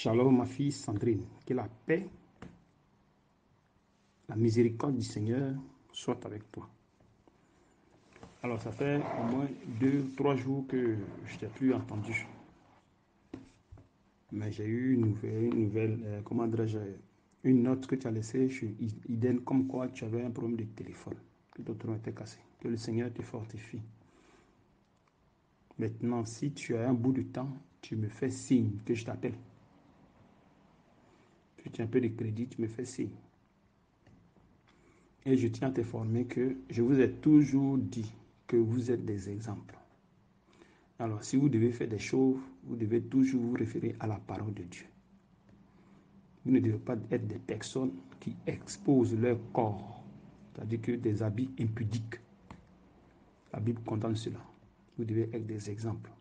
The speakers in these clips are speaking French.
Shalom, ma fille Sandrine. Que la paix, la miséricorde du Seigneur soit avec toi. Alors, ça fait au moins 2-3 jours que je ne t'ai plus entendu. Mais j'ai eu une nouvelle comment dirais-je, une note que tu as laissée sur Iden, comme quoi tu avais un problème de téléphone, que ton téléphone était cassé. Que le Seigneur te fortifie. Maintenant, si tu as un bout de temps, tu me fais signe que je t'appelle. Si tu as un peu de crédit, tu me fais signe. Et je tiens à t'informer que je vous ai toujours dit que vous êtes des exemples. Alors, si vous devez faire des choses, vous devez toujours vous référer à la parole de Dieu. Vous ne devez pas être des personnes qui exposent leur corps, c'est-à-dire que des habits impudiques. La Bible condamne cela. Vous devez être des exemples.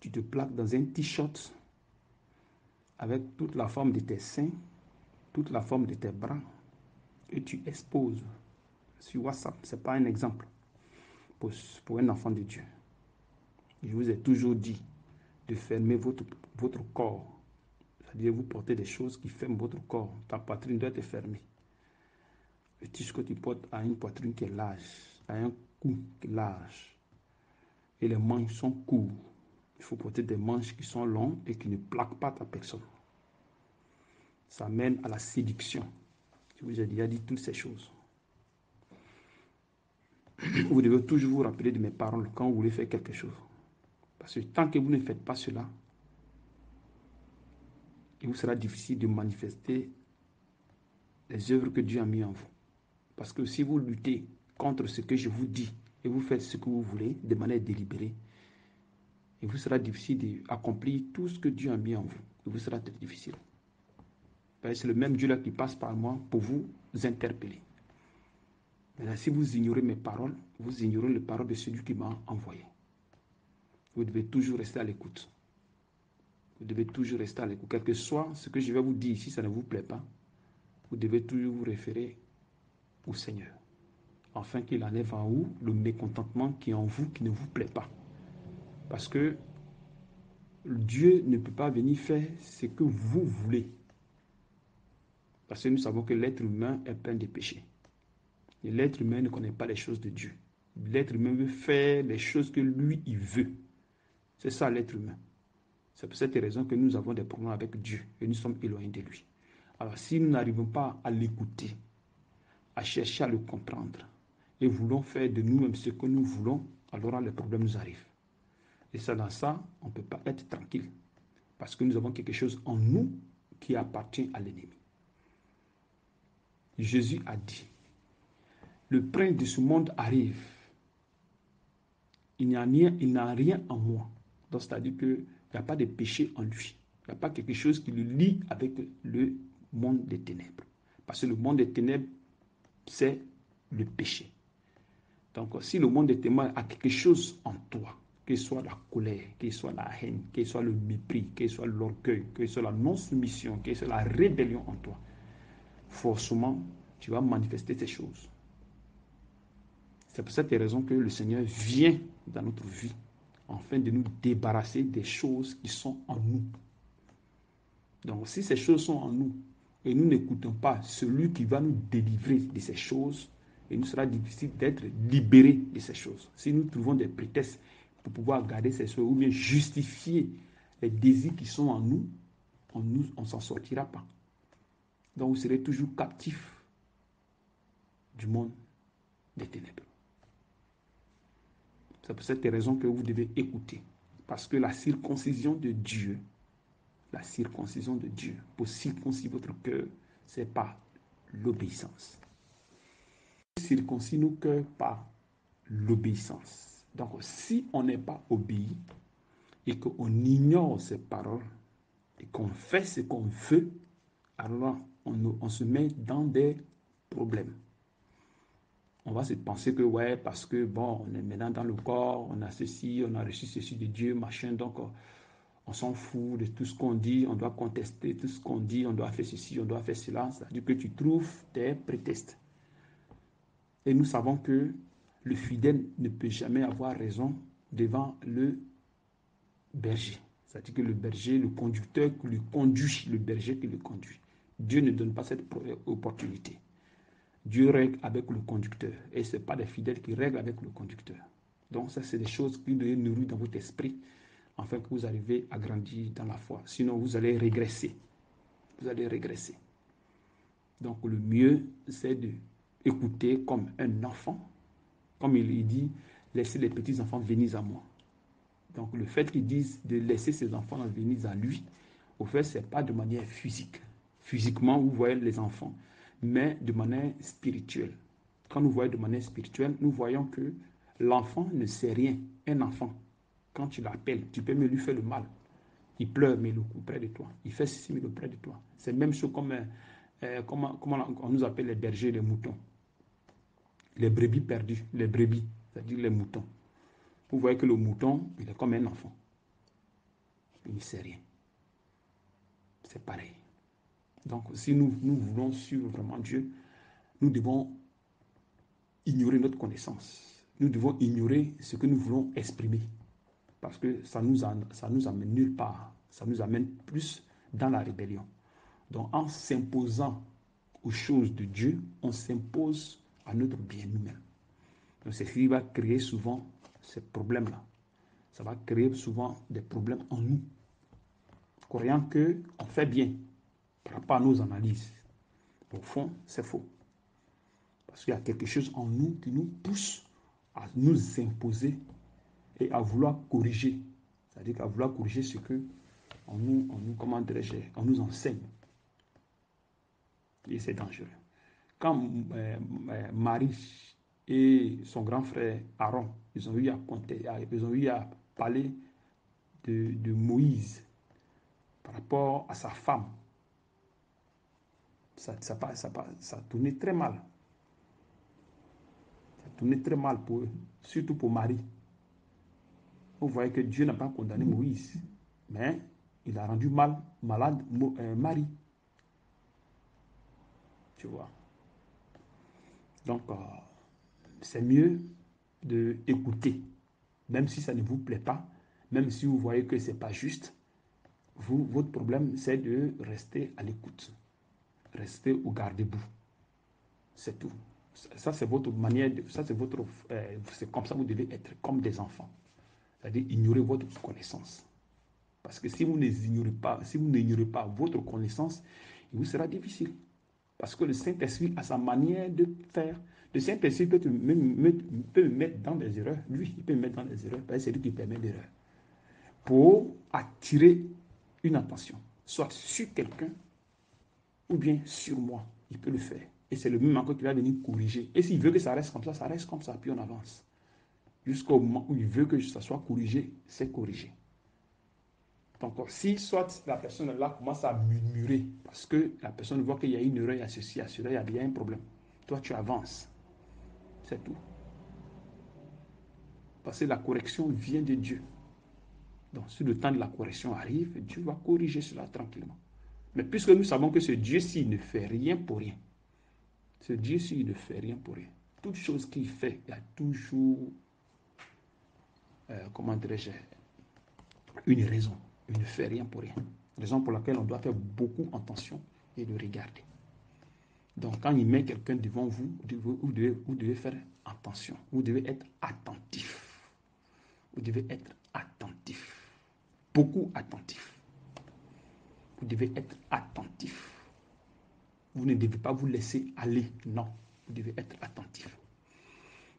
Tu te plaques dans un t-shirt avec toute la forme de tes seins, toute la forme de tes bras, et tu exposes sur WhatsApp. Ce n'est pas un exemple pour un enfant de Dieu. Je vous ai toujours dit de fermer votre corps. C'est-à-dire vous portez des choses qui ferment votre corps. Ta poitrine doit être fermée. Le tissu que tu portes a une poitrine qui est large, a un cou qui est large. Et les manches sont courtes. Il faut porter des manches qui sont longues et qui ne plaquent pas ta personne. Ça mène à la séduction. Je vous ai déjà dit toutes ces choses. Vous devez toujours vous rappeler de mes paroles quand vous voulez faire quelque chose. Parce que tant que vous ne faites pas cela, il vous sera difficile de manifester les œuvres que Dieu a mis en vous. Parce que si vous luttez contre ce que je vous dis et vous faites ce que vous voulez de manière délibérée, il vous sera difficile d'accomplir tout ce que Dieu a mis en vous. Il vous sera très difficile. C'est le même Dieu-là qui passe par moi pour vous interpeller. Maintenant, si vous ignorez mes paroles, vous ignorez les paroles de celui qui m'a envoyé. Vous devez toujours rester à l'écoute. Vous devez toujours rester à l'écoute. Quel que soit ce que je vais vous dire, si ça ne vous plaît pas, vous devez toujours vous référer au Seigneur, afin qu'il enlève en vous le mécontentement qui est en vous, qui ne vous plaît pas. Parce que Dieu ne peut pas venir faire ce que vous voulez. Parce que nous savons que l'être humain est plein de péchés. Et l'être humain ne connaît pas les choses de Dieu. L'être humain veut faire les choses que lui, il veut. C'est ça l'être humain. C'est pour cette raison que nous avons des problèmes avec Dieu et nous sommes éloignés de lui. Alors si nous n'arrivons pas à l'écouter, à chercher à le comprendre, et voulons faire de nous-mêmes ce que nous voulons, alors les problèmes nous arrivent. Et ça, dans ça, on ne peut pas être tranquille. Parce que nous avons quelque chose en nous qui appartient à l'ennemi. Jésus a dit, le prince de ce monde arrive. Il n'a rien en moi. Donc, c'est-à-dire qu'il n'y a pas de péché en lui. Il n'y a pas quelque chose qui le lie avec le monde des ténèbres. Parce que le monde des ténèbres, c'est le péché. Donc, si le monde des ténèbres a quelque chose en toi, que ce soit la colère, que ce soit la haine, que ce soit le mépris, que ce soit l'orgueil, que ce soit la non-soumission, que ce soit la rébellion en toi, forcément, tu vas manifester ces choses. C'est pour cette raison que le Seigneur vient dans notre vie, afin de nous débarrasser des choses qui sont en nous. Donc, si ces choses sont en nous, et nous n'écoutons pas celui qui va nous délivrer de ces choses, il nous sera difficile d'être libérés de ces choses. Si nous trouvons des prétextes pour pouvoir garder ces choses, ou bien justifier les désirs qui sont en nous, on ne s'en sortira pas. Donc, vous serez toujours captifs du monde des ténèbres. C'est pour cette raison que vous devez écouter. Parce que la circoncision de Dieu, pour circoncire votre cœur, c'est par l'obéissance. Circoncire nos cœurs par l'obéissance. Donc, si on n'est pas obéi et qu'on ignore ces paroles et qu'on fait ce qu'on veut, alors on se met dans des problèmes. On va se penser que, ouais, parce que, bon, on est maintenant dans le corps, on a ceci, on a reçu ceci de Dieu, machin, donc on s'en fout de tout ce qu'on dit, on doit contester tout ce qu'on dit, on doit faire ceci, on doit faire cela. C'est-à-dire que tu trouves des prétextes. Et nous savons que le fidèle ne peut jamais avoir raison devant le berger. C'est-à-dire que le berger, le conducteur qui le conduit, le berger qui le conduit. Dieu ne donne pas cette opportunité. Dieu règle avec le conducteur. Et ce n'est pas les fidèles qui règlent avec le conducteur. Donc ça, c'est des choses qui doivent nourrir dans votre esprit afin que vous arriviez à grandir dans la foi. Sinon, vous allez régresser. Vous allez régresser. Donc le mieux, c'est d'écouter comme un enfant. Comme il dit, laissez les petits-enfants venir à moi. Donc le fait qu'ils disent de laisser ses enfants venir à lui, au fait, ce n'est pas de manière physique. Physiquement, vous voyez les enfants, mais de manière spirituelle. Quand nous voyons de manière spirituelle, nous voyons que l'enfant ne sait rien. Un enfant, quand tu l'appelles, tu peux même lui faire le mal. Il pleure, mais il est auprès de toi. Il fait ceci, mais il est auprès de toi. C'est même chose comme comment on nous appelle les bergers, les moutons. Les brebis perdues, les brebis, c'est-à-dire les moutons. Vous voyez que le mouton, il est comme un enfant. Il ne sait rien. C'est pareil. Donc, si nous voulons suivre vraiment Dieu, nous devons ignorer notre connaissance. Nous devons ignorer ce que nous voulons exprimer. Parce que ça nous amène nulle part. Ça nous amène plus dans la rébellion. Donc, en s'imposant aux choses de Dieu, on s'impose à notre bien nous-mêmes. Donc, c'est ce qui va créer souvent ces problèmes-là. Ça va créer souvent des problèmes en nous. Croyant qu'on fait bien par rapport à nos analyses. Au fond, c'est faux. Parce qu'il y a quelque chose en nous qui nous pousse à nous imposer et à vouloir corriger. C'est-à-dire qu'à vouloir corriger ce que comment dirais-je, on nous enseigne. Et c'est dangereux. Quand Marie et son grand frère Aaron, ils ont eu à parler de Moïse par rapport à sa femme, ça tournait très mal. Ça tournait très mal pour eux, surtout pour Marie. Vous voyez que Dieu n'a pas condamné Moïse, mais il a rendu malade Marie. Tu vois. Donc, c'est mieux d'écouter, même si ça ne vous plaît pas, même si vous voyez que ce n'est pas juste. Votre problème, c'est de rester à l'écoute, rester au garde-boue. C'est tout. Ça, c'est votre manière, c'est comme ça que vous devez être comme des enfants. C'est-à-dire ignorer votre connaissance. Parce que si vous n'ignorez pas votre connaissance, il vous sera difficile. Parce que le Saint-Esprit a sa manière de faire. Le Saint-Esprit peut me mettre dans des erreurs. Lui, il peut me mettre dans des erreurs. C'est lui qui permet l'erreur. Pour attirer une attention, soit sur quelqu'un ou bien sur moi. Il peut le faire. Et c'est le même encore qui va venir corriger. Et s'il veut que ça reste comme ça reste comme ça, puis on avance. Jusqu'au moment où il veut que ça soit corrigé, c'est corrigé. Donc, si soit la personne là commence à murmurer, parce que la personne voit qu'il y a une erreur, il y a ceci, il y a cela, il y a un problème. Toi, tu avances. C'est tout. Parce que la correction vient de Dieu. Donc, si le temps de la correction arrive, Dieu va corriger cela tranquillement. Mais puisque nous savons que ce Dieu-ci ne fait rien pour rien, ce Dieu-ci ne fait rien pour rien. Toute chose qu'il fait, il y a toujours, comment dirais-je, une raison. Il ne fait rien pour rien. Raison pour laquelle on doit faire beaucoup attention et le regarder. Donc, quand il met quelqu'un devant vous, vous devez faire attention. Vous devez être attentif. Vous devez être attentif. Beaucoup attentif. Vous devez être attentif. Vous ne devez pas vous laisser aller. Non. Vous devez être attentif.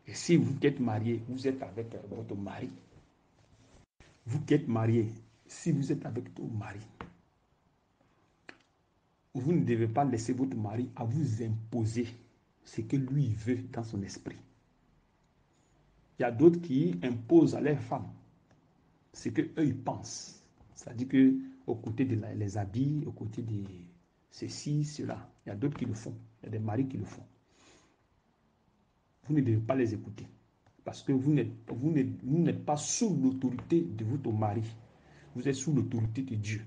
Et si vous êtes marié, vous êtes avec votre mari. Vous qui êtes marié, si vous êtes avec votre mari, vous ne devez pas laisser votre mari à vous imposer ce que lui veut dans son esprit. Il y a d'autres qui imposent à leurs femmes ce qu'eux ils pensent. C'est-à-dire qu'aux côtés des habits, aux côtés de ceci, cela, il y a d'autres qui le font. Il y a des maris qui le font. Vous ne devez pas les écouter. Parce que vous n'êtes pas sous l'autorité de votre mari. Vous êtes sous l'autorité de Dieu.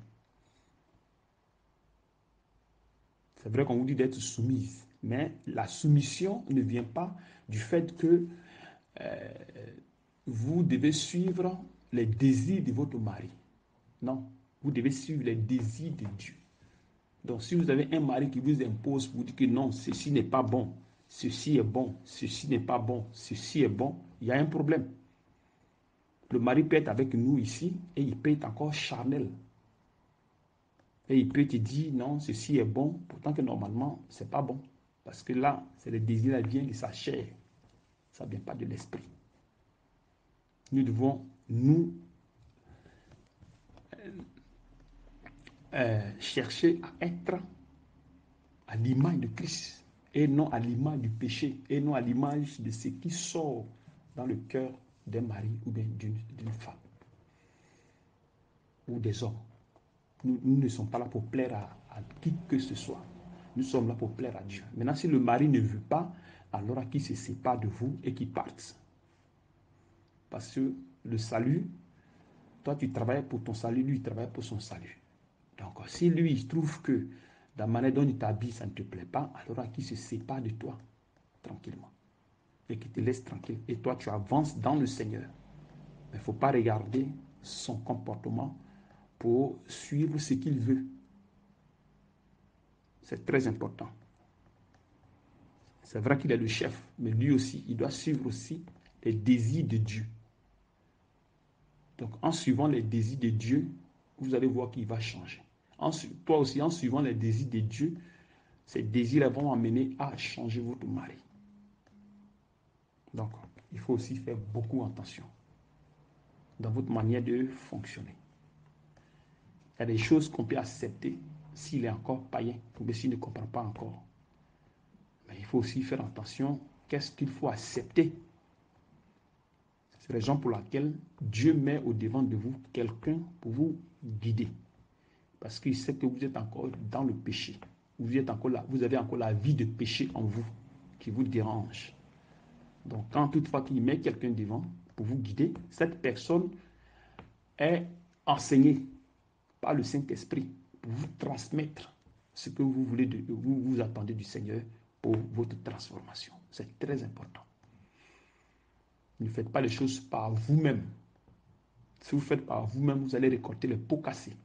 C'est vrai qu'on vous dit d'être soumise. Mais la soumission ne vient pas du fait que vous devez suivre les désirs de votre mari. Non, vous devez suivre les désirs de Dieu. Donc, si vous avez un mari qui vous impose, vous dites que non, ceci n'est pas bon, ceci est bon, ceci n'est pas bon, ceci est bon, il y a un problème. Le mari peut être avec nous ici et il peut être encore charnel. Et il peut te dire non, ceci est bon, pourtant que normalement, ce n'est pas bon. Parce que là, c'est le désir qui vient de sa chair. Ça ne vient pas de l'esprit. Nous devons nous chercher à être à l'image de Christ et non à l'image du péché et non à l'image de ce qui sort dans le cœur d'un mari ou bien d'une femme ou des hommes. Nous ne sommes pas là pour plaire à qui que ce soit. Nous sommes là pour plaire à Dieu. Maintenant, si le mari ne veut pas, alors à qui se sépare de vous et qui parte. Parce que le salut, toi tu travailles pour ton salut, lui il travaille pour son salut. Donc si lui il trouve que la manière dont il t'habille, ça ne te plaît pas, alors à qui se sépare de toi tranquillement et qui te laisse tranquille. Et toi tu avances dans le Seigneur. Mais il ne faut pas regarder son comportement pour suivre ce qu'il veut. C'est très important. C'est vrai qu'il est le chef, mais lui aussi, il doit suivre aussi les désirs de Dieu. Donc, en suivant les désirs de Dieu, vous allez voir qu'il va changer. Toi aussi, en suivant les désirs de Dieu, ces désirs vont amener à changer votre mari. Donc, il faut aussi faire beaucoup attention dans votre manière de fonctionner. Il y a des choses qu'on peut accepter s'il est encore païen ou s'il ne comprend pas encore. Mais il faut aussi faire attention, qu'est-ce qu'il faut accepter. C'est la raison pour laquelle Dieu met au devant de vous quelqu'un pour vous guider. Parce qu'il sait que vous êtes encore dans le péché. Vous avez encore la vie de péché en vous qui vous dérange. Donc, quand toutefois qu'il met quelqu'un devant pour vous guider, cette personne est enseignée par le Saint-Esprit pour vous transmettre ce que vous voulez, vous attendez du Seigneur pour votre transformation. C'est très important. Ne faites pas les choses par vous-même. Si vous faites par vous-même, vous allez récolter les pots cassés.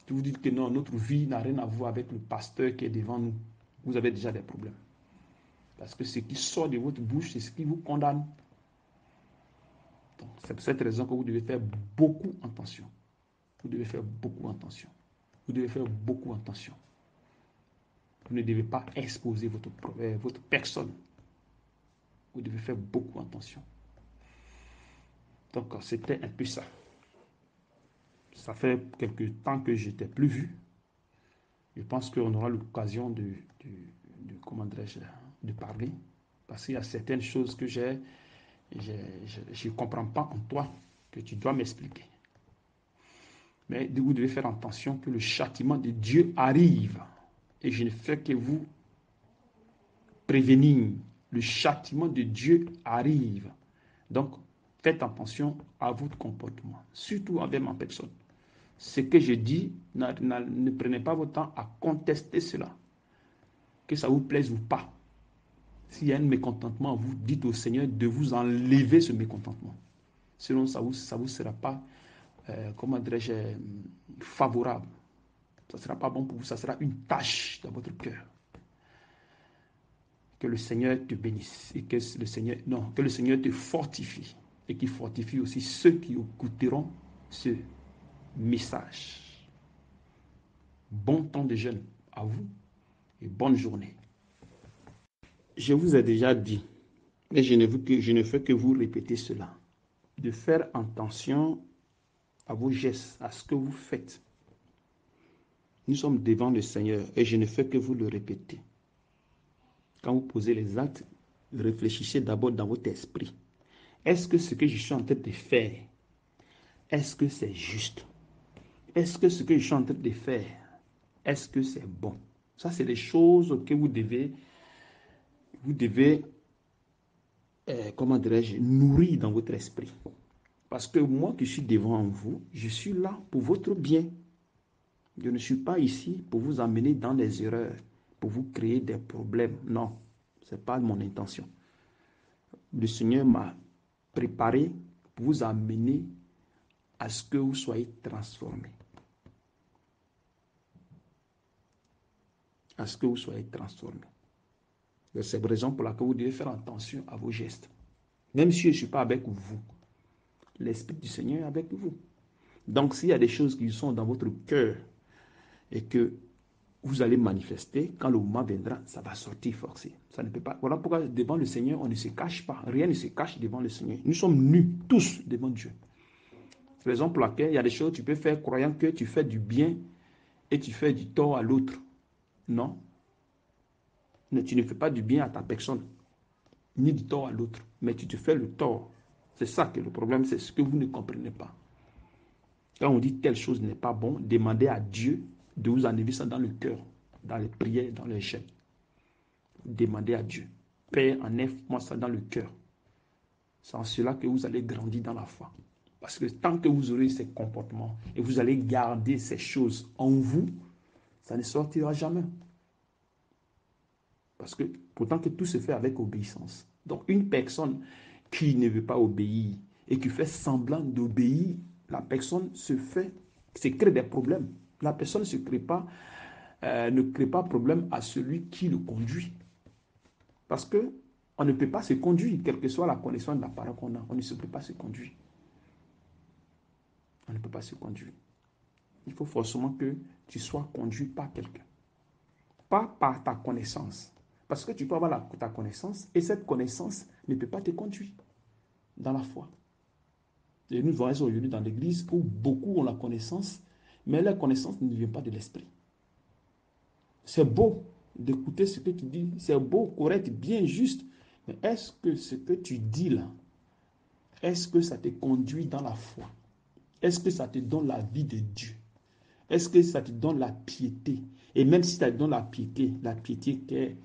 Si vous dites que non, notre vie n'a rien à voir avec le pasteur qui est devant nous, vous avez déjà des problèmes. Parce que ce qui sort de votre bouche, c'est ce qui vous condamne. C'est pour cette raison que vous devez faire beaucoup attention. Vous devez faire beaucoup attention. Vous devez faire beaucoup attention. Vous ne devez pas exposer votre personne. Vous devez faire beaucoup attention. Donc, c'était un peu ça. Ça fait quelques temps que je n'étais plus vu. Je pense qu'on aura l'occasion de parler. Parce qu'il y a certaines choses que je ne comprends pas en toi, que tu dois m'expliquer. Mais vous devez faire attention que le châtiment de Dieu arrive. Et je ne fais que vous prévenir. Le châtiment de Dieu arrive. Donc, faites attention à votre comportement, surtout avec ma personne. Ce que je dis, ne prenez pas votre temps à contester cela. Que ça vous plaise ou pas. S'il y a un mécontentement, vous dites au Seigneur de vous enlever ce mécontentement. Sinon, ça vous sera pas, favorable. Ça ne sera pas bon pour vous, ça sera une tâche dans votre cœur. Que le Seigneur te bénisse et que le Seigneur te fortifie et qu'il fortifie aussi ceux qui écouteront ce message. Bon temps de jeûne à vous et bonne journée. Je vous ai déjà dit, mais je ne fais que vous répéter cela, de faire attention à vos gestes, à ce que vous faites. Nous sommes devant le Seigneur et je ne fais que vous le répéter. Quand vous posez les actes, réfléchissez d'abord dans votre esprit. Est-ce que ce que je suis en train de faire, est-ce que c'est juste? Est-ce que ce que je suis en train de faire, est-ce que c'est bon? Ça, c'est les choses que vous devez nourrir dans votre esprit. Parce que moi qui suis devant vous, je suis là pour votre bien. Je ne suis pas ici pour vous amener dans les erreurs, pour vous créer des problèmes. Non, ce n'est pas mon intention. Le Seigneur m'a préparé pour vous amener à ce que vous soyez transformés. À ce que vous soyez transformés. C'est la raison pour laquelle vous devez faire attention à vos gestes. Même si je ne suis pas avec vous, l'Esprit du Seigneur est avec vous. Donc, s'il y a des choses qui sont dans votre cœur et que vous allez manifester, quand le moment viendra, ça va sortir forcé. Ça ne peut pas. Voilà pourquoi devant le Seigneur, on ne se cache pas. Rien ne se cache devant le Seigneur. Nous sommes nus, tous, devant Dieu. C'est la raison pour laquelle il y a des choses que tu peux faire croyant que tu fais du bien et tu fais du tort à l'autre. Non. Tu ne fais pas du bien à ta personne, ni du tort à l'autre, mais tu te fais le tort. C'est ça que le problème, c'est ce que vous ne comprenez pas. Quand on dit telle chose n'est pas bon, demandez à Dieu de vous enlever ça dans le cœur, dans les prières, dans les jeûnes. Demandez à Dieu. Père, enlève-moi ça dans le cœur. C'est en cela que vous allez grandir dans la foi. Parce que tant que vous aurez ces comportements et vous allez garder ces choses en vous, ça ne sortira jamais. Parce que pourtant que tout se fait avec obéissance. Donc une personne qui ne veut pas obéir et qui fait semblant d'obéir, la personne se crée des problèmes. La personne ne crée pas problème à celui qui le conduit. Parce que on ne peut pas se conduire, quelle que soit la connaissance de la parole qu'on a. On ne peut pas se conduire. On ne peut pas se conduire. Il faut forcément que tu sois conduit par quelqu'un. Pas par ta connaissance. Parce que tu peux avoir ta connaissance et cette connaissance ne peut pas te conduire dans la foi. Et nous voyons aujourd'hui dans l'église où beaucoup ont la connaissance, mais la connaissance ne vient pas de l'esprit. C'est beau d'écouter ce que tu dis, c'est beau, correct, bien, juste, mais est-ce que ce que tu dis là, est-ce que ça te conduit dans la foi? Est-ce que ça te donne la vie de Dieu? Est-ce que ça te donne la piété? Et même si ça te donne la piété qui est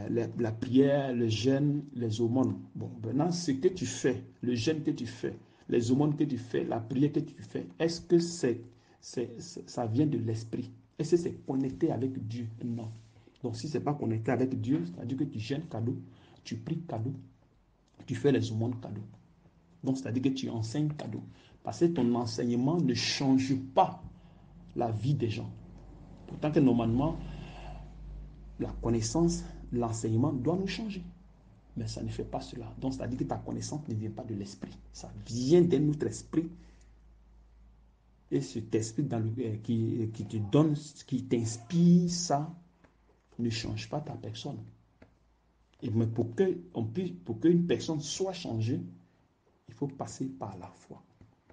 la prière, le jeûne, les aumônes. Bon, maintenant, ce que tu fais, le jeûne que tu fais, les aumônes que tu fais, la prière que tu fais, est-ce que ça vient de l'esprit? Est-ce que c'est connecté avec Dieu? Non. Donc, si ce n'est pas connecté avec Dieu, c'est-à-dire que tu jeûnes cadeau, tu pries cadeau, tu fais les aumônes cadeau. Donc, c'est-à-dire que tu enseignes cadeau. Parce que ton enseignement ne change pas la vie des gens. Pourtant que normalement, la connaissance, l'enseignement doit nous changer. Mais ça ne fait pas cela. Donc, c'est-à-dire que ta connaissance ne vient pas de l'esprit. Ça vient d'un autre esprit. Et cet esprit qui te donne, qui t'inspire, ça ne change pas ta personne. Mais pour qu'une personne soit changée, il faut passer par la foi.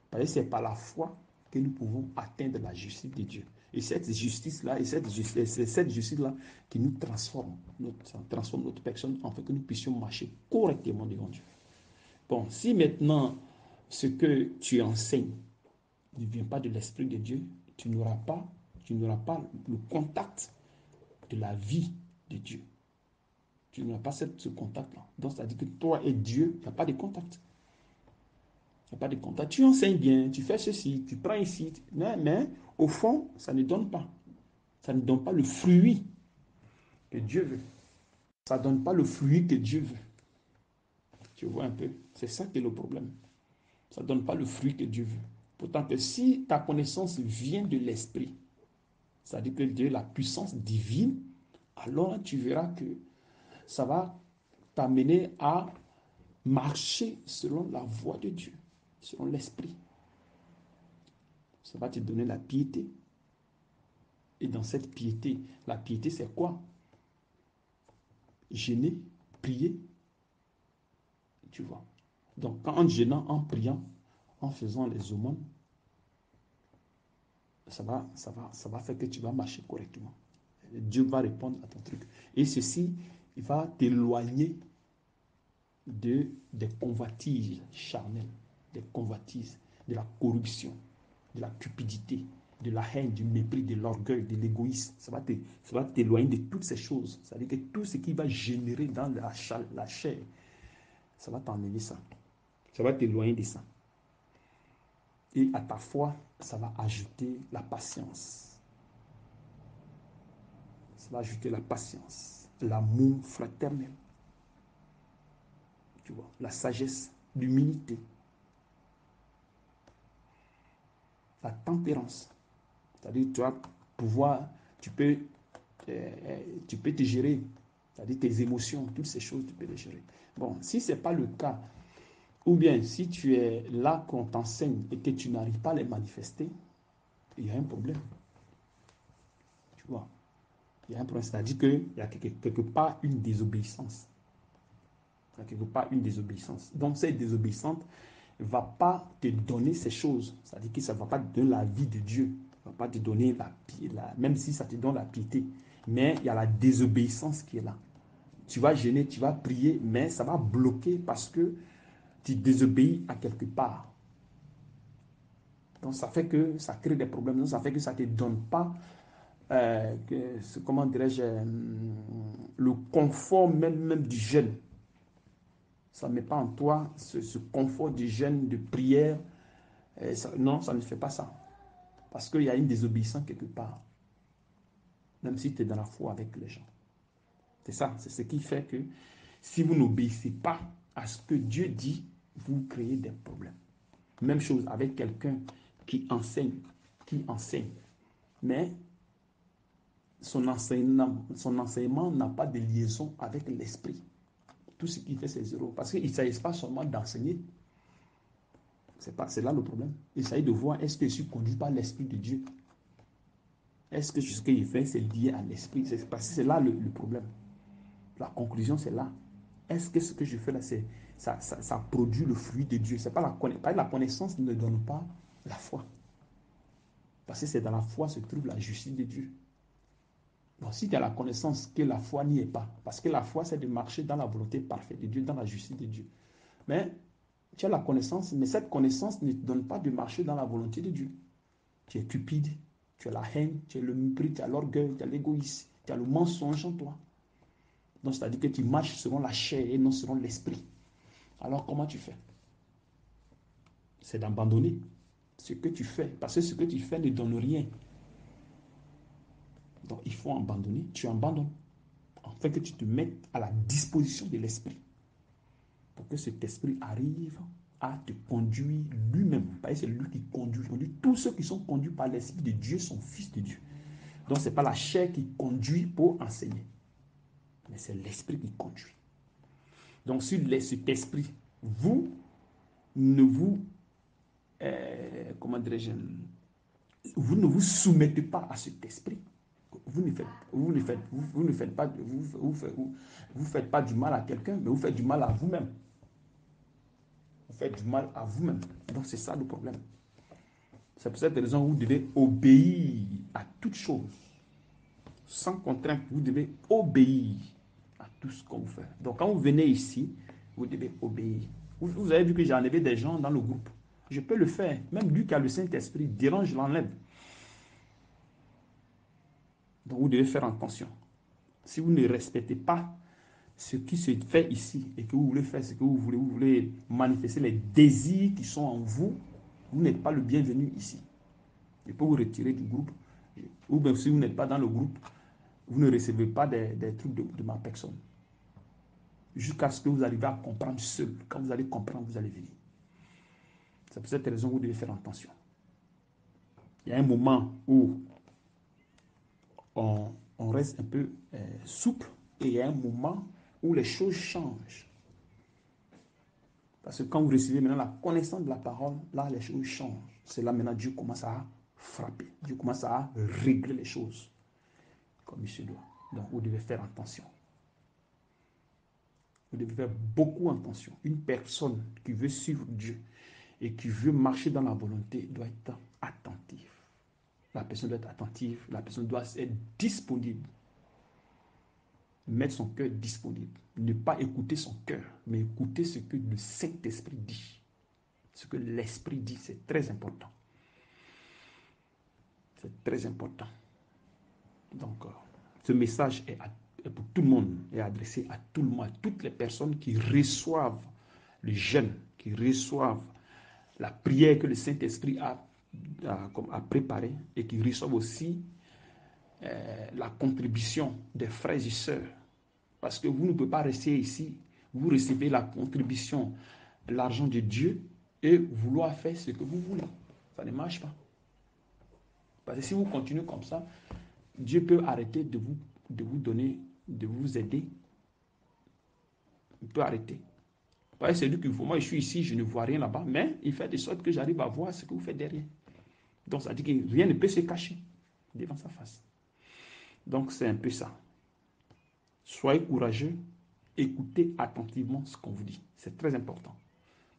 Parce que c'est par la foi que nous pouvons atteindre la justice de Dieu. Et cette justice-là, c'est cette justice-là qui nous transforme, transforme notre personne afin que nous puissions marcher correctement devant Dieu. Bon, si maintenant ce que tu enseignes ne vient pas de l'Esprit de Dieu, tu n'auras pas le contact de la vie de Dieu. Tu n'auras pas ce contact-là. Donc, c'est-à-dire que toi et Dieu, il n'y a pas de contact. Il n'y a pas de contact. Tu enseignes bien, tu fais ceci, tu prends ici, mais au fond, ça ne donne pas. Ça ne donne pas le fruit que Dieu veut. Ça ne donne pas le fruit que Dieu veut. Tu vois un peu? C'est ça qui est le problème. Ça ne donne pas le fruit que Dieu veut. Pourtant que si ta connaissance vient de l'esprit, c'est-à-dire que Dieu, la puissance divine, alors tu verras que ça va t'amener à marcher selon la voie de Dieu, selon l'esprit. Ça va te donner la piété. Et dans cette piété, la piété c'est quoi? Jeûner, prier, tu vois. Donc en jeûnant, en priant, en faisant les aumônes, ça va faire que tu vas marcher correctement. Dieu va répondre à ton truc. Et ceci, il va t'éloigner des convoitises charnelles, des convoitises, de la corruption, de la cupidité, de la haine, du mépris, de l'orgueil, de l'égoïsme. Ça va t'éloigner de toutes ces choses. C'est-à-dire que tout ce qui va générer dans la chair, ça va t'enlever ça. Ça va t'éloigner de ça. Et à ta foi, ça va ajouter la patience. Ça va ajouter la patience, l'amour fraternel. Tu vois, la sagesse, l'humilité. la tempérance. C'est-à-dire, tu vas pouvoir, tu peux te gérer. C'est-à-dire tes émotions, toutes ces choses, tu peux les gérer. Bon, si ce n'est pas le cas, ou bien si tu es là qu'on t'enseigne et que tu n'arrives pas à les manifester, il y a un problème. Tu vois, il y a un problème. C'est-à-dire qu'il y a quelque part une désobéissance. Il y a quelque part une désobéissance. Donc, cette désobéissance ne va pas te donner ces choses. C'est-à-dire que ça ne va pas te donner la vie de Dieu. Ça ne va pas te donner même si ça te donne la piété. Mais il y a la désobéissance qui est là. Tu vas jeûner, tu vas prier, mais ça va bloquer parce que tu désobéis à quelque part. Donc, ça fait que ça crée des problèmes. Donc, ça fait que ça ne te donne pas, comment dirais-je, le confort même du jeûne. Ça ne met pas en toi ce confort du jeûne, de prière. Non, ça ne fait pas ça. Parce qu'il y a une désobéissance quelque part. Même si tu es dans la foi avec les gens. C'est ça, c'est ce qui fait que si vous n'obéissez pas à ce que Dieu dit, vous créez des problèmes. Même chose avec quelqu'un qui enseigne, mais son enseignement n'a pas de liaison avec l'esprit. Tout ce qu'il fait, c'est zéro. Parce qu'il ne s'agit pas seulement d'enseigner. C'est là le problème. Il s'agit de voir, est-ce que je suis conduit par l'Esprit de Dieu? Est-ce que ce qu'il fait, c'est lié à l'Esprit? Parce que c'est là le problème. La conclusion, c'est là. Est-ce que ce que je fais là, ça produit le fruit de Dieu? C'est pas la connaissance ne donne pas la foi. Parce que c'est dans la foi se trouve la justice de Dieu. Donc, si tu as la connaissance que la foi n'y est pas, parce que la foi, c'est de marcher dans la volonté parfaite de Dieu, dans la justice de Dieu. Mais tu as la connaissance, mais cette connaissance ne te donne pas de marcher dans la volonté de Dieu. Tu es cupide, tu as la haine, tu as le mépris, tu as l'orgueil, tu as l'égoïsme, tu as le mensonge en toi. Donc, c'est-à-dire que tu marches selon la chair et non selon l'esprit. Alors, comment tu fais? C'est d'abandonner ce que tu fais, parce que ce que tu fais ne donne rien. Donc, il faut abandonner. Tu abandonnes. Afin que tu te mettes à la disposition de l'esprit. Pour que cet esprit arrive à te conduire lui-même. Parce que c'est lui qui conduit. Tous ceux qui sont conduits par l'esprit de Dieu sont fils de Dieu. Donc, ce n'est pas la chair qui conduit pour enseigner. Mais c'est l'esprit qui conduit. Donc, sur cet esprit, vous ne vous, comment dirais-je, vous ne vous soumettez pas à cet esprit. Vous ne faites pas du mal à quelqu'un, mais vous faites du mal à vous-même. Vous faites du mal à vous-même. Donc c'est ça le problème. C'est pour cette raison que vous devez obéir à toutes choses. Sans contrainte, vous devez obéir à tout ce qu'on vous fait. Donc quand vous venez ici, vous devez obéir. Vous avez vu que j'ai enlevé des gens dans le groupe. Je peux le faire. Même lui qui a le Saint-Esprit, dérange, je l'enlève. Donc vous devez faire attention. Si vous ne respectez pas ce qui se fait ici et que vous voulez faire ce que vous voulez manifester les désirs qui sont en vous, vous n'êtes pas le bienvenu ici. Je peux vous retirer du groupe. Ou bien si vous n'êtes pas dans le groupe, vous ne recevez pas des trucs de ma personne. Jusqu'à ce que vous arrivez à comprendre seul. Quand vous allez comprendre, vous allez venir. C'est pour cette raison que vous devez faire attention. Il y a un moment où on reste un peu souple et il y a un moment où les choses changent. Parce que quand vous recevez maintenant la connaissance de la parole, là les choses changent. C'est là maintenant Dieu commence à frapper. Dieu commence à régler les choses comme il se doit. Donc vous devez faire attention. Vous devez faire beaucoup attention. Une personne qui veut suivre Dieu et qui veut marcher dans la volonté doit être attentive. La personne doit être attentive. La personne doit être disponible. Mettre son cœur disponible. Ne pas écouter son cœur, mais écouter ce que le Saint-Esprit dit. Ce que l'Esprit dit, c'est très important. C'est très important. Donc, ce message est pour tout le monde, est adressé à tout le monde, à toutes les personnes qui reçoivent le jeûne, qui reçoivent la prière que le Saint-Esprit a préparée et qui reçoivent aussi la contribution des frères et sœurs. Parce que vous ne pouvez pas rester ici, vous recevez la contribution, l'argent de Dieu et vouloir faire ce que vous voulez. Ça ne marche pas. Parce que si vous continuez comme ça, Dieu peut arrêter de vous donner, de vous aider. Il peut arrêter. Parce que c'est lui qui faut. Moi, je suis ici, je ne vois rien là-bas, mais il fait de sorte que j'arrive à voir ce que vous faites derrière. Donc, ça dit que rien ne peut se cacher devant sa face. Donc, c'est un peu ça. Soyez courageux, écoutez attentivement ce qu'on vous dit. C'est très important.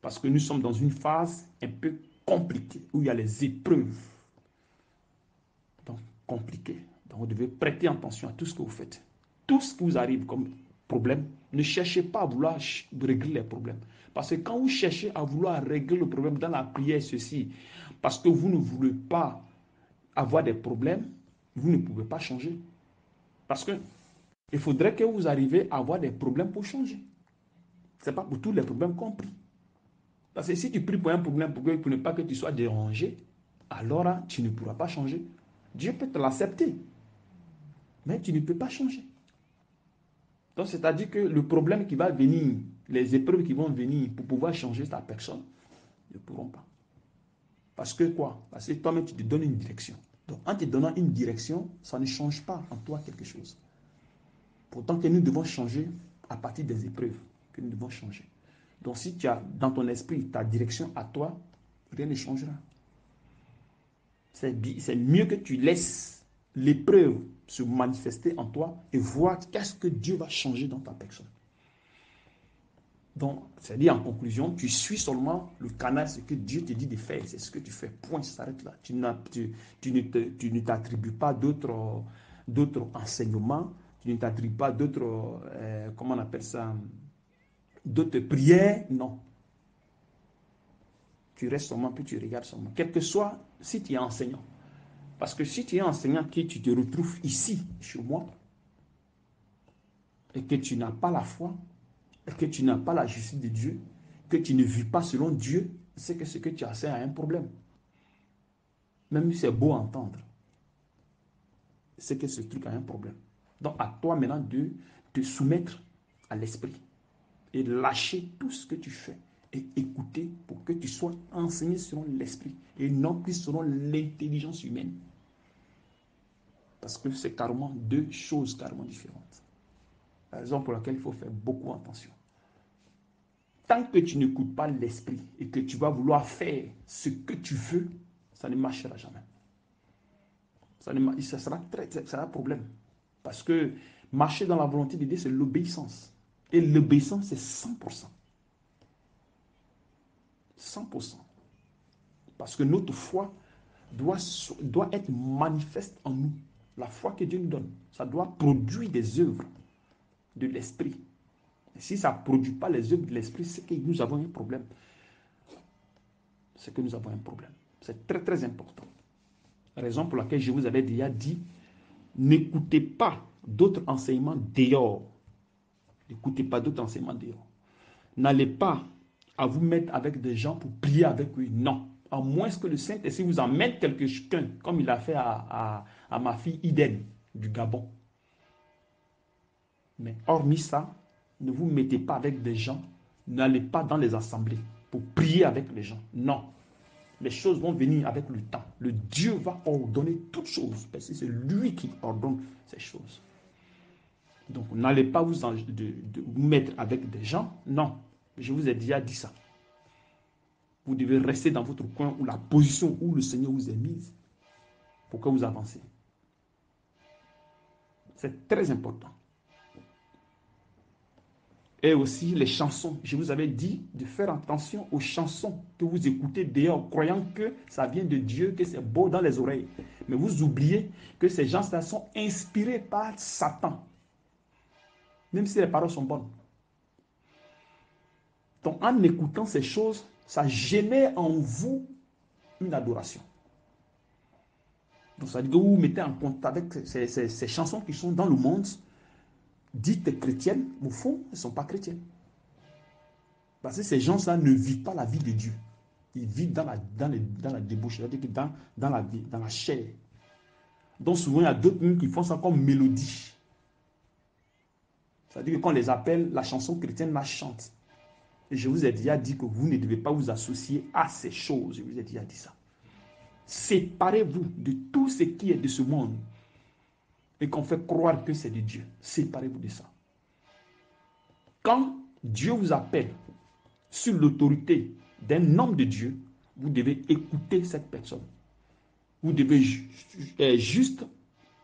Parce que nous sommes dans une phase un peu compliquée, où il y a les épreuves. Donc, compliquées. Donc, vous devez prêter attention à tout ce que vous faites. Tout ce qui vous arrive comme problème, ne cherchez pas à vouloir régler les problèmes. Parce que quand vous cherchez à vouloir régler le problème dans la prière, ceci, parce que vous ne voulez pas avoir des problèmes, vous ne pouvez pas changer. Parce que il faudrait que vous arriviez à avoir des problèmes pour changer. Ce n'est pas pour tous les problèmes compris. Parce que si tu pries pour un problème, pour ne pas que tu sois dérangé, alors là, tu ne pourras pas changer. Dieu peut te l'accepter, mais tu ne peux pas changer. Donc, c'est-à-dire que le problème qui va venir, les épreuves qui vont venir pour pouvoir changer ta personne, ne pourront pas. Parce que quoi? Parce que toi-même, tu te donnes une direction. Donc, en te donnant une direction, ça ne change pas en toi quelque chose. Pourtant que nous devons changer à partir des épreuves que nous devons changer. Donc, si tu as dans ton esprit ta direction à toi, rien ne changera. C'est mieux que tu laisses l'épreuve se manifester en toi et voir qu'est-ce que Dieu va changer dans ta personne. Donc, c'est-à-dire en conclusion, tu suis seulement le canal, ce que Dieu te dit de faire, c'est ce que tu fais. Point, ça s'arrête là. Tu ne t'attribues pas d'autres enseignements, tu ne t'attribues pas d'autres, comment on appelle ça, d'autres prières, non. Tu restes seulement, puis tu regardes seulement. Quel que soit, si tu es enseignant. Parce que si tu es enseignant, que tu te retrouves ici, chez moi, et que tu n'as pas la foi, et que tu n'as pas la justice de Dieu, que tu ne vis pas selon Dieu, c'est que ce que tu enseignes a un problème. Même si c'est beau à entendre, c'est que ce truc a un problème. Donc à toi maintenant de te soumettre à l'esprit et lâcher tout ce que tu fais et écouter pour que tu sois enseigné selon l'esprit et non plus selon l'intelligence humaine. Parce que c'est carrément deux choses carrément différentes. La raison pour laquelle il faut faire beaucoup attention. Tant que tu n'écoutes pas l'esprit et que tu vas vouloir faire ce que tu veux, ça ne marchera jamais. Ça sera un problème. Parce que marcher dans la volonté de Dieu, c'est l'obéissance. Et l'obéissance, c'est 100%. 100%. Parce que notre foi doit être manifeste en nous. La foi que Dieu nous donne, ça doit produire des œuvres de l'esprit. Et si ça ne produit pas les œuvres de l'esprit, c'est que nous avons un problème. C'est que nous avons un problème. C'est très très important. Raison pour laquelle je vous avais déjà dit, n'écoutez pas d'autres enseignements dehors. N'écoutez pas d'autres enseignements dehors. N'allez pas à vous mettre avec des gens pour prier avec eux. Non. À moins que le Saint-Esprit vous emmène quelqu'un, comme il a fait à ma fille Iden du Gabon. Mais hormis ça, ne vous mettez pas avec des gens. N'allez pas dans les assemblées pour prier avec les gens. Non. Les choses vont venir avec le temps. Le Dieu va ordonner toutes choses. Parce que c'est lui qui ordonne ces choses. Donc, n'allez pas vous mettre avec des gens. Non. Je vous ai déjà dit ça. Vous devez rester dans votre coin ou la position où le Seigneur vous a mise pour que vous avancez. C'est très important. Et aussi les chansons. Je vous avais dit de faire attention aux chansons que vous écoutez dehors, croyant que ça vient de Dieu, que c'est beau dans les oreilles. Mais vous oubliez que ces gens-là sont inspirés par Satan. Même si les paroles sont bonnes. Donc en écoutant ces choses, ça génère en vous une adoration. Donc ça veut dire que vous vous mettez en contact avec ces chansons qui sont dans le monde, dites chrétiennes, au fond, elles ne sont pas chrétiennes. Parce que ces gens-là ne vivent pas la vie de Dieu. Ils vivent dans la débauche, c'est-à-dire que dans la chair. Donc souvent, il y a d'autres qui font ça comme mélodie. C'est-à-dire que quand on les appelle, la chanson chrétienne la chante. Et je vous ai déjà dit que vous ne devez pas vous associer à ces choses. Je vous ai déjà dit ça. Séparez-vous de tout ce qui est de ce monde et qu'on fait croire que c'est de Dieu. Séparez-vous de ça. Quand Dieu vous appelle sur l'autorité d'un homme de Dieu, vous devez écouter cette personne. Vous devez juste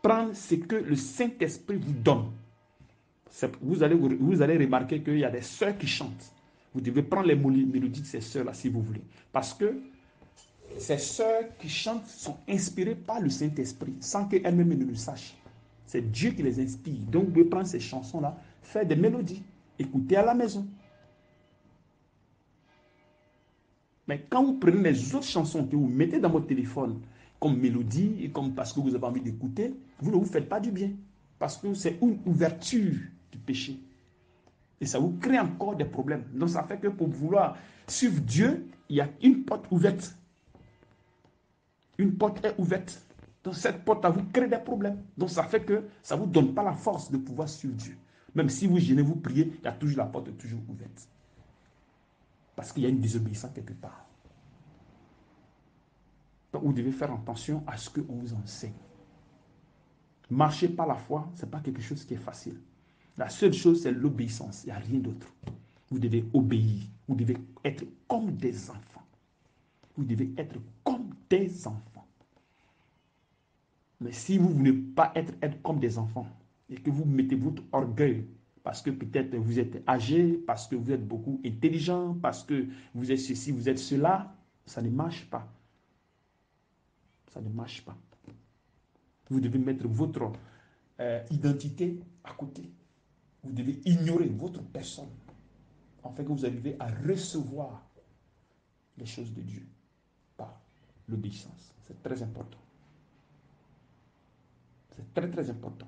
prendre ce que le Saint-Esprit vous donne. Vous allez remarquer qu'il y a des sœurs qui chantent. Vous devez prendre les mélodies de ces sœurs-là si vous voulez. Parce que ces sœurs qui chantent sont inspirées par le Saint-Esprit sans qu'elles-mêmes ne le sachent. C'est Dieu qui les inspire. Donc vous pouvez prendre ces chansons-là, faire des mélodies, écouter à la maison. Mais quand vous prenez les autres chansons que vous mettez dans votre téléphone comme mélodie et comme parce que vous avez envie d'écouter, vous ne vous faites pas du bien. Parce que c'est une ouverture du péché. Et ça vous crée encore des problèmes. Donc ça fait que pour vouloir suivre Dieu, il y a une porte ouverte. Une porte est ouverte. Donc cette porte vous crée des problèmes. Donc ça fait que ça ne vous donne pas la force de pouvoir suivre Dieu. Même si vous gênez, vous priez, il y a toujours la porte toujours ouverte. Parce qu'il y a une désobéissance quelque part. Donc vous devez faire attention à ce qu'on vous enseigne. Marcher par la foi, ce n'est pas quelque chose qui est facile. La seule chose, c'est l'obéissance. Il n'y a rien d'autre. Vous devez obéir. Vous devez être comme des enfants. Vous devez être comme des enfants. Mais si vous ne voulez pas être comme des enfants et que vous mettez votre orgueil parce que peut-être vous êtes âgé, parce que vous êtes beaucoup intelligent, parce que vous êtes ceci, vous êtes cela, ça ne marche pas. Ça ne marche pas. Vous devez mettre votre identité à côté. Vous devez ignorer votre personne afin que vous arrivez à recevoir les choses de Dieu par l'obéissance. C'est très important. C'est très très important.